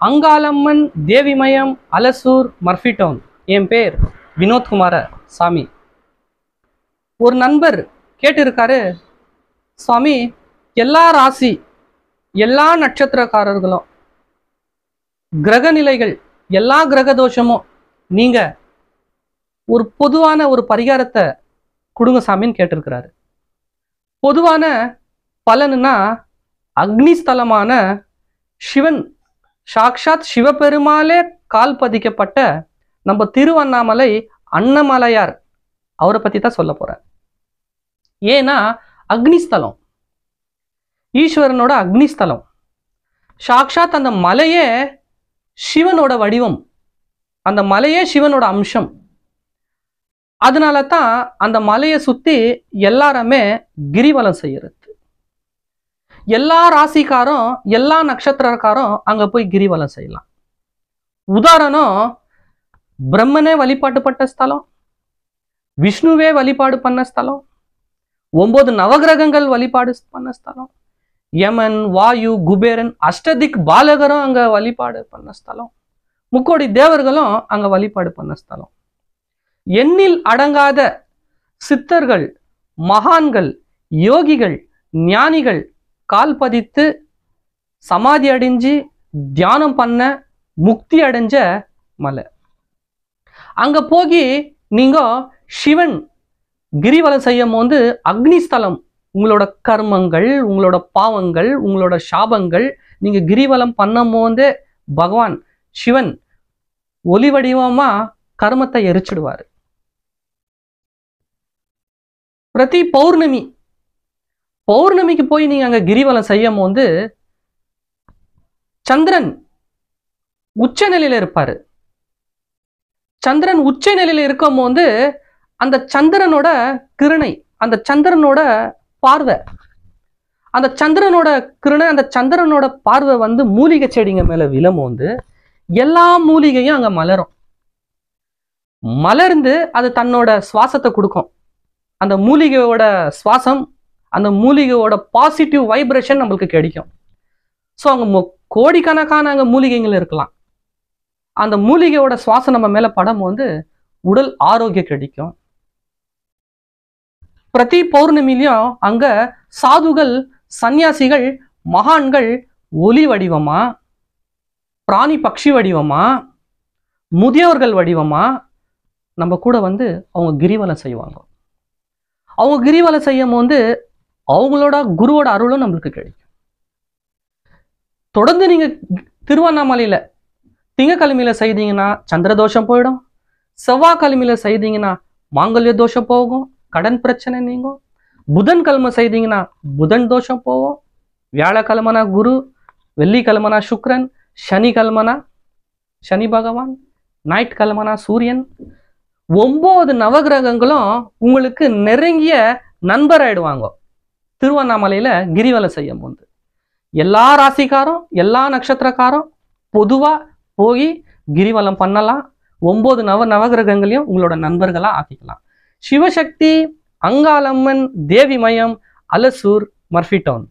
Angalamman Devimayam Alasur Murphy Town. என் பேர் வினோத்குமார சாமி. ஒரு நண்பர் கேட்டிருக்காரு, சுவாமி, எல்லா ராசி எல்லா நட்சத்திரக்காரர்களும் கிரக நிலைகள் எல்லா கிரக தோஷமும் நீங்க ஒரு பொதுவான ஒரு பரிகாரத்தை கொடுங்க சாமின்னு கேட்டிருக்கிறாரு. பொதுவான பலனுன்னா அக்னிஸ்தலமான சிவன் சாக்ஷாத் சிவபெருமாளே கால் பதிக்கப்பட்ட நம்ம திருவண்ணாமலை அண்ணமலையார் அவரை பத்தி தான் சொல்ல போறார். ஏன்னா அக்னிஸ்தலம், ஈஸ்வரனோட அக்னிஸ்தலம். சாக்ஷாத் அந்த மலையே சிவனோட வடிவம், அந்த மலையே சிவனோட அம்சம். அதனால தான் அந்த மலையை சுத்தி எல்லாருமே கிரிவலம் செய்யறது. எல்லா ராசிக்காரும் எல்லா நட்சத்திரக்காரும் அங்க போய் கிரிவலம் செய்யலாம். உதாரணம், பிரம்மனே வழிபாடு பட்ட ஸ்தலம், விஷ்ணுவே வழிபாடு பண்ண ஸ்தலம், 9 நவகிரகங்கள் வழிபாடு பண்ண ஸ்தலம், யமன், வாயு, குபேரன், அஷ்டதிக் பாலகரும் அங்க வழிபாடு பண்ண ஸ்தலம், முக்கோடி தேவர்களும் அங்க வழிபாடு பண்ண ஸ்தலம். எண்ணில் அடங்காத சித்தர்கள், மகான்கள், யோகிகள், ஞானிகள் கால் பதித்து சமாதி அடைஞ்சு தியானம் பண்ண முக்தி அடைஞ்ச மலை. அங்க போய் நீங்க சிவன் கிரிவலம் செய்யும் போது அக்னிஸ்தலம், உங்களோட கர்மங்கள், உங்களோட பாவங்கள், உங்களோட சாபங்கள் நீங்க கிரிவலம் பண்ணும் போது பகவான் சிவன் ஒளி வடிவமா கர்மத்தை எரிச்சிடுவாரு. பிரதி பௌர்ணமிக்கு போய் நீங்க அங்க கிரிவலம் செய்யும் போது சந்திரன் உச்ச நிலையில இருப்பாரு. சந்திரன் உச்ச நிலையில இருக்கும் போது அந்த சந்திரனோட கிருணை, அந்த சந்திரனோட பார்வை, அந்த சந்திரனோட கிருணை, அந்த சந்திரனோட பார்வை வந்து மூலிகை செடிங்க மேல விழும் போது எல்லா மூலிகையும் அங்க மலரும். மலர்ந்து அது தன்னோட சுவாசத்தை கொடுக்கும். அந்த மூலிகையோட சுவாசம், அந்த மூலிகையோட பாசிட்டிவ் வைப்ரேஷன் நம்மளுக்கு கிடைக்கும். ஸோ அங்க கோடிக்கணக்கான அங்க மூலிகைகள் இருக்கலாம். அந்த மூலிகையோட சுவாசம் நம்ம மேல படும் போது உடல் ஆரோக்கியம் கிடைக்கும். பிரதி பௌர்ணமிலையும் அங்க சாதுகள், சன்னியாசிகள், மகான்கள் ஒளி வடிவமா, பிராணி பக்ஷி வடிவமா, முதியோர்கள் வடிவமா நம்ம கூட வந்து அவங்க கிரிவலம் செய்வாங்க. அவங்க கிரிவலம் செய்யும் போது அவங்களோட குருவோட அருளும் நம்மளுக்கு கிடைக்கும். தொடர்ந்து நீங்க திருவண்ணாமலையில திங்கக்கிழமையில செய்தீங்கன்னா சந்திர தோஷம் போயிடும், செவ்வாய்க்கிழமையில செய்தீங்கன்னா மாங்கல்ய தோஷம் போகும், கடன் பிரச்சனை நீங்கும், புதன்கிழமை செய்தீங்கன்னா புதன் தோஷம் போகும், வியாழக்கிழமைனா குரு, வெள்ளிக்கிழமைனா சுக்கிரன், சனிக்கிழமைனா சனி பகவான், ஞாயிற்றுக்கிழமைனா சூரியன். 9 நவகிரகங்களும் உங்களுக்கு நெருங்கிய நண்பர் ஆயிடுவாங்க திருவண்ணாமலையில கிரிவலம் செய்யும் போது. எல்லா ராசிக்காரும் எல்லா நட்சத்திரக்காரும் பொதுவா போய் கிரிவலம் பண்ணலாம். 9 நவகிரகங்களையும் உங்களோட நண்பர்களா ஆக்கிக்கலாம். Sivasakthi Angalamman Devimayam Alasur Murphy down.